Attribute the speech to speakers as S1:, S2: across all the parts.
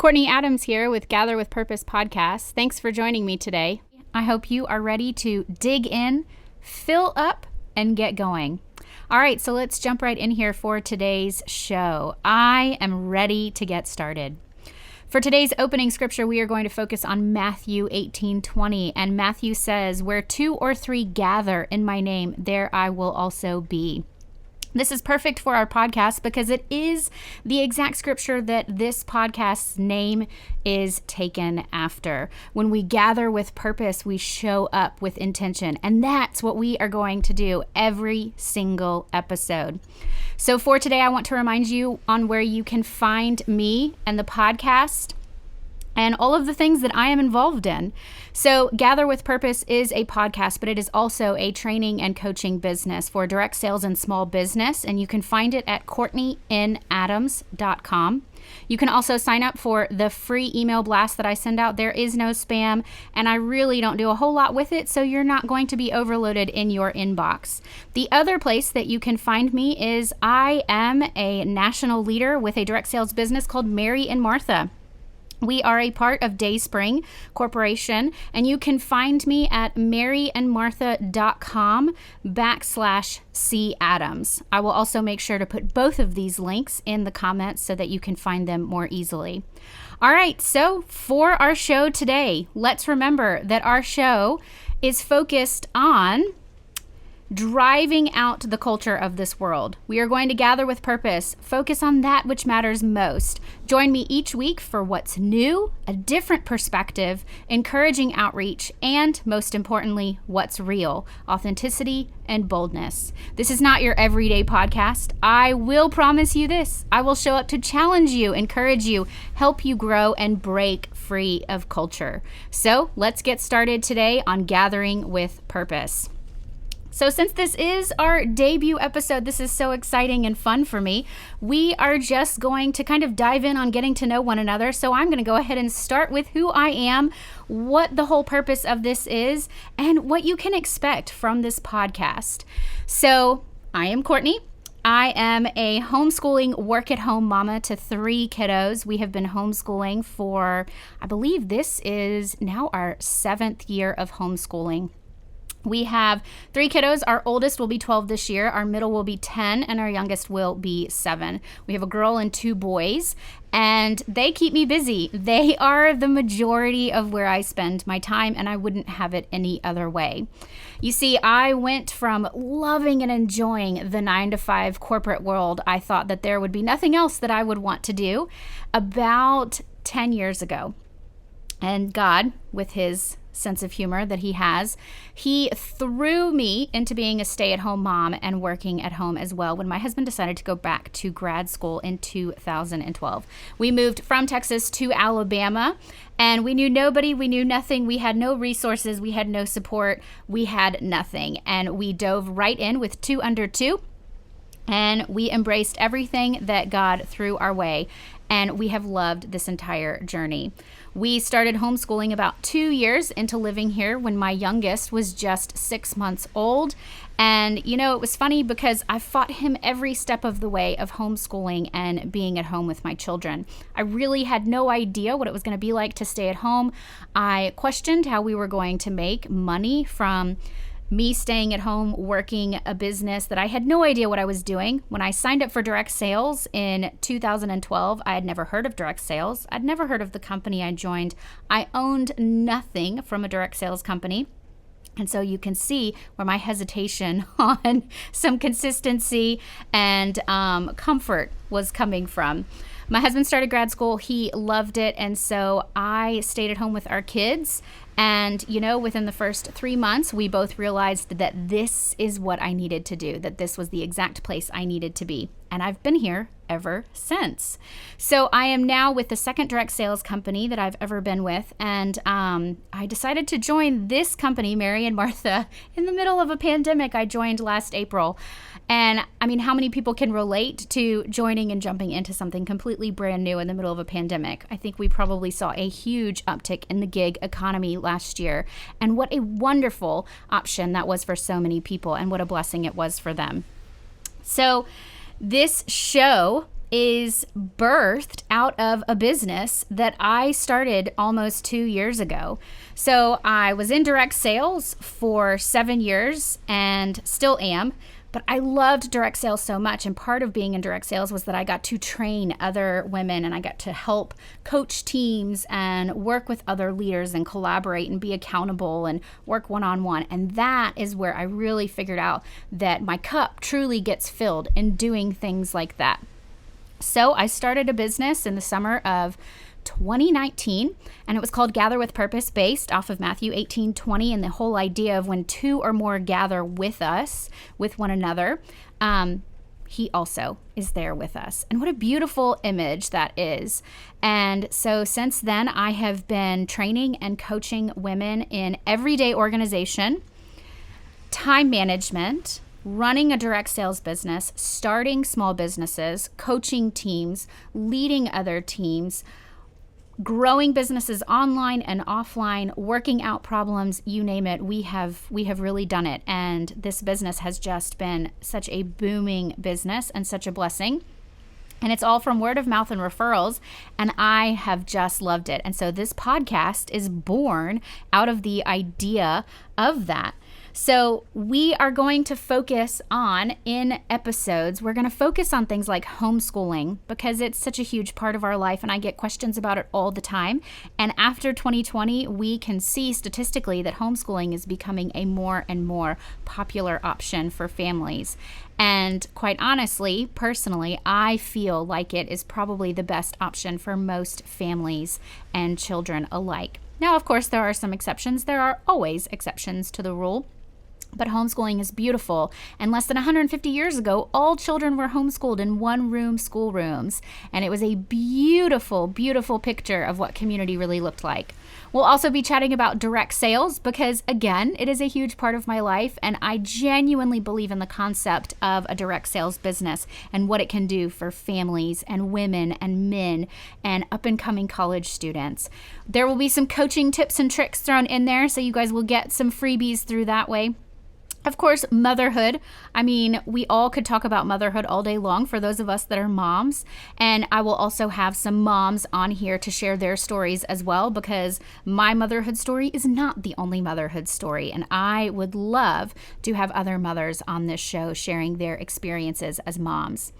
S1: Courtney Adams here with Gather with Purpose podcast. Thanks for joining me today. I hope you are ready to dig in, fill up, and get going. All right, so let's jump right in here for today's show. I am ready to get started. For today's opening scripture, we are going to focus on Matthew 18:20, and Matthew says, "Where 2 or 3 gather in my name, there I will also be." This is perfect for our podcast because it is the exact scripture that this podcast's name is taken after. When we gather with purpose, we show up with intention, and that's what we are going to do every single episode. So for today, I want to remind you on where you can find me and the podcast and all of the things that I am involved in. So Gather with Purpose is a podcast, but it is also a training and coaching business for direct sales and small business. And you can find it at CourtneyNAdams.com. You can also sign up for the free email blast that I send out. There is no spam, and I really don't do a whole lot with it, so you're not going to be overloaded in your inbox. The other place that you can find me is I am a national leader with a direct sales business called Mary and Martha. We are a part of Dayspring Corporation, and you can find me at maryandmartha.com/cadams. I will also make sure to put both of these links in the comments so that you can find them more easily. All right, so for our show today, let's remember that our show is focused on driving out the culture of this world. We are going to gather with purpose, focus on that which matters most. Join me each week for what's new, a different perspective, encouraging outreach, and most importantly, what's real, authenticity and boldness. This is not your everyday podcast. I will promise you this. I will show up to challenge you, encourage you, help you grow, and break free of culture. So let's get started today on Gathering with Purpose. So since this is our debut episode, this is so exciting and fun for me. We are just going to kind of dive in on getting to know one another. So I'm going to go ahead and start with who I am, what the whole purpose of this is, and what you can expect from this podcast. So I am Courtney. I am a homeschooling work-at-home mama to 3 kiddos. We have been homeschooling for, I believe this is now our 7th year of homeschooling. We have 3 kiddos. Our oldest will be 12 this year. Our middle will be 10, and our youngest will be 7. We have a girl and 2 boys, and they keep me busy. They are the majority of where I spend my time, and I wouldn't have it any other way. You see, I went from loving and enjoying the 9-to-5 corporate world. I thought that there would be nothing else that I would want to do about 10 years ago. And God, with his sense of humor that he has, he threw me into being a stay-at-home mom and working at home as well when my husband decided to go back to grad school in 2012. We moved from Texas to Alabama, and we knew nobody, we knew nothing, we had no resources, we had no support, we had nothing, and we dove right in with 2 under 2. And we embraced everything that God threw our way, and we have loved this entire journey. We started homeschooling about 2 years into living here when my youngest was just 6 months old. And, you know, it was funny because I fought him every step of the way of homeschooling and being at home with my children. I really had no idea what it was going to be like to stay at home. I questioned how we were going to make money from me staying at home, working a business that I had no idea what I was doing. When I signed up for direct sales in 2012, I had never heard of direct sales. I'd never heard of the company I joined. I owned nothing from a direct sales company. And so you can see where my hesitation on some consistency and comfort was coming from. My husband started grad school. He loved it. And so I stayed at home with our kids. And, you know, within the first 3 months, we both realized that this is what I needed to do, that this was the exact place I needed to be. And I've been here ever since. So I am now with the second direct sales company that I've ever been with. And I decided to join this company, Mary and Martha, in the middle of a pandemic. I joined last April. And I mean, how many people can relate to joining and jumping into something completely brand new in the middle of a pandemic? I think we probably saw a huge uptick in the gig economy last year. And what a wonderful option that was for so many people, and what a blessing it was for them. So this show is birthed out of a business that I started almost 2 years ago. So I was in direct sales for 7 years and still am. But I loved direct sales so much, and part of being in direct sales was that I got to train other women, and I got to help coach teams and work with other leaders and collaborate and be accountable and work one-on-one. And that is where I really figured out that my cup truly gets filled in doing things like that. So I started a business in the summer of 2019, and it was called Gather with Purpose, based off of Matthew 18:20, and the whole idea of when two or more gather with us, with one another, he also is there with us. And what a beautiful image that is. And so since then, I have been training and coaching women in everyday organization, time management, running a direct sales business, starting small businesses, coaching teams, leading other teams, growing businesses online and offline, working out problems, you name it. We have really done it. And this business has just been such a booming business and such a blessing. And it's all from word of mouth and referrals. And I have just loved it. And so this podcast is born out of the idea of that. So we are going to focus on, in episodes, we're going to focus on things like homeschooling, because it's such a huge part of our life and I get questions about it all the time. And after 2020, we can see statistically that homeschooling is becoming a more and more popular option for families. And quite honestly, personally, I feel like it is probably the best option for most families and children alike. Now, of course, there are some exceptions. There are always exceptions to the rule. But homeschooling is beautiful. And less than 150 years ago, all children were homeschooled in one-room schoolrooms. And it was a beautiful, beautiful picture of what community really looked like. We'll also be chatting about direct sales because, again, it is a huge part of my life. And I genuinely believe in the concept of a direct sales business and what it can do for families and women and men and up-and-coming college students. There will be some coaching tips and tricks thrown in there, so you guys will get some freebies through that way. Of course, motherhood. I mean, we all could talk about motherhood all day long for those of us that are moms. And I will also have some moms on here to share their stories as well, because my motherhood story is not the only motherhood story. And I would love to have other mothers on this show sharing their experiences as moms.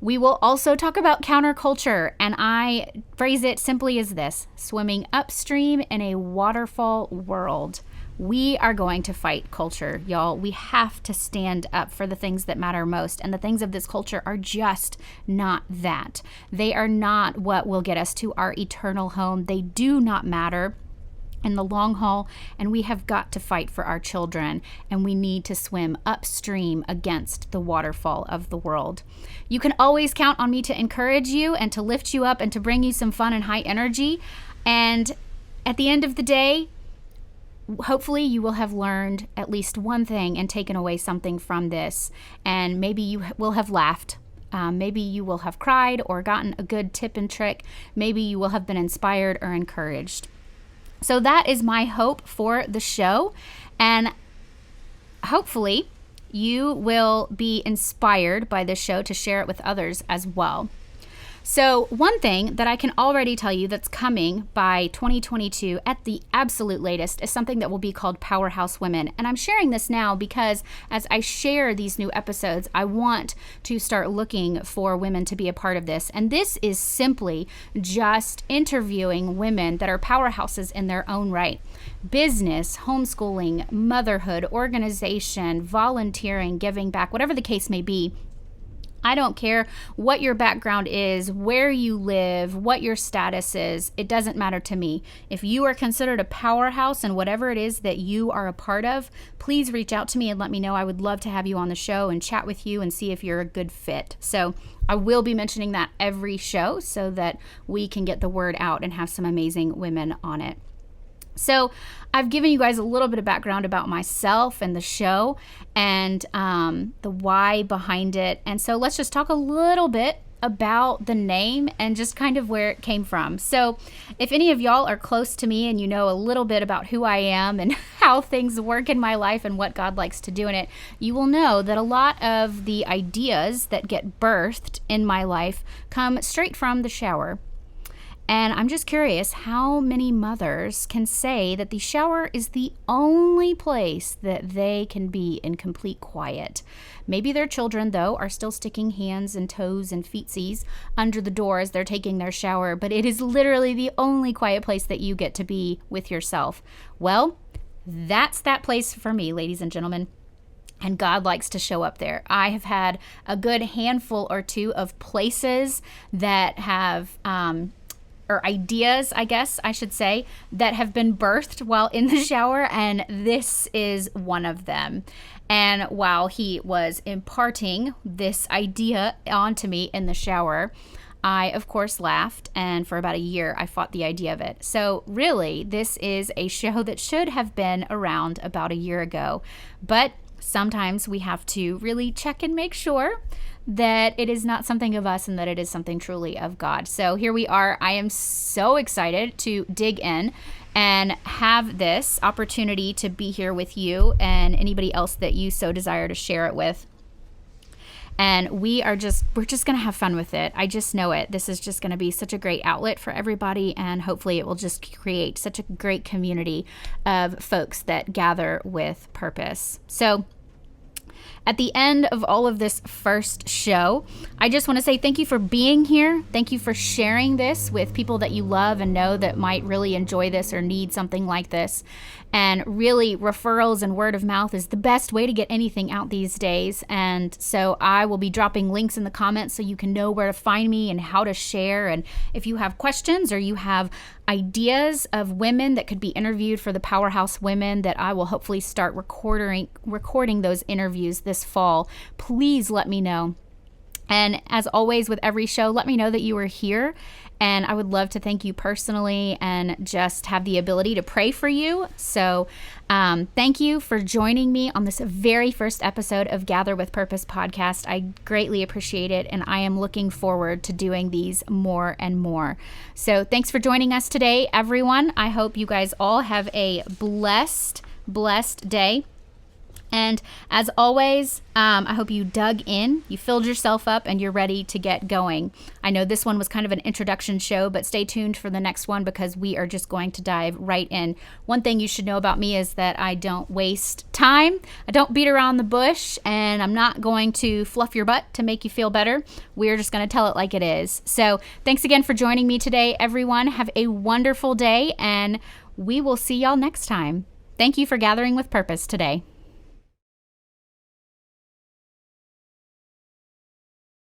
S1: We will also talk about counterculture, and I phrase it simply as this: swimming upstream in a waterfall world. We are going to fight culture, y'all. We have to stand up for the things that matter most. And the things of this culture are just not that. They are not what will get us to our eternal home. They do not matter in the long haul. And we have got to fight for our children. And we need to swim upstream against the waterfall of the world. You can always count on me to encourage you and to lift you up and to bring you some fun and high energy. And at the end of the day, hopefully you will have learned at least one thing and taken away something from this. And maybe you will have laughed. Maybe you will have cried or gotten a good tip and trick. Maybe you will have been inspired or encouraged. So that is my hope for the show. And hopefully you will be inspired by this show to share it with others as well. So one thing that I can already tell you that's coming by 2022 at the absolute latest is something that will be called Powerhouse Women. And I'm sharing this now because as I share these new episodes, I want to start looking for women to be a part of this. And this is simply just interviewing women that are powerhouses in their own right. Business, homeschooling, motherhood, organization, volunteering, giving back, whatever the case may be. I don't care what your background is, where you live, what your status is. It doesn't matter to me. If you are considered a powerhouse in whatever it is that you are a part of, please reach out to me and let me know. I would love to have you on the show and chat with you and see if you're a good fit. So I will be mentioning that every show so that we can get the word out and have some amazing women on it. So I've given you guys a little bit of background about myself and the show and the why behind it. And so let's just talk a little bit about the name and just kind of where it came from. So if any of y'all are close to me and you know a little bit about who I am and how things work in my life and what God likes to do in it, you will know that a lot of the ideas that get birthed in my life come straight from the shower. And I'm just curious how many mothers can say that the shower is the only place that they can be in complete quiet. Maybe their children, though, are still sticking hands and toes and feetsies under the door as they're taking their shower, but it is literally the only quiet place that you get to be with yourself. Well, that's that place for me, ladies and gentlemen. And God likes to show up there. I have had a good handful or two of places that have or ideas, I guess I should say, that have been birthed while in the shower, and this is one of them. And while he was imparting this idea onto me in the shower, I, of course, laughed, and for about a year, I fought the idea of it. So really, this is a show that should have been around about a year ago, but sometimes we have to really check and make sure that it is not something of us and that it is something truly of God. So here we are. I am so excited to dig in and have this opportunity to be here with you and anybody else that you so desire to share it with. And we're just going to have fun with it. I just know it. This is just going to be such a great outlet for everybody, and hopefully it will just create such a great community of folks that gather with purpose. So at the end of all of this first show, I just want to say thank you for being here. Thank you for sharing this with people that you love and know that might really enjoy this or need something like this. And really, referrals and word of mouth is the best way to get anything out these days. And so I will be dropping links in the comments so you can know where to find me and how to share. And if you have questions or you have ideas of women that could be interviewed for the Powerhouse Women, that I will hopefully start recording those interviews this fall, please let me know. And as always with every show, let me know that you are here, and I would love to thank you personally and just have the ability to pray for you. So thank you for joining me on this very first episode of Gather with Purpose podcast. I greatly appreciate it, and I am looking forward to doing these more and more. So thanks for joining us today, everyone. I hope you guys all have a blessed day. And as always, I hope you dug in, you filled yourself up, and you're ready to get going. I know this one was kind of an introduction show, but stay tuned for the next one because we are just going to dive right in. One thing you should know about me is that I don't waste time. I don't beat around the bush, and I'm not going to fluff your butt to make you feel better. We're just going to tell it like it is. So thanks again for joining me today, everyone. Have a wonderful day, and we will see y'all next time. Thank you for gathering with purpose today.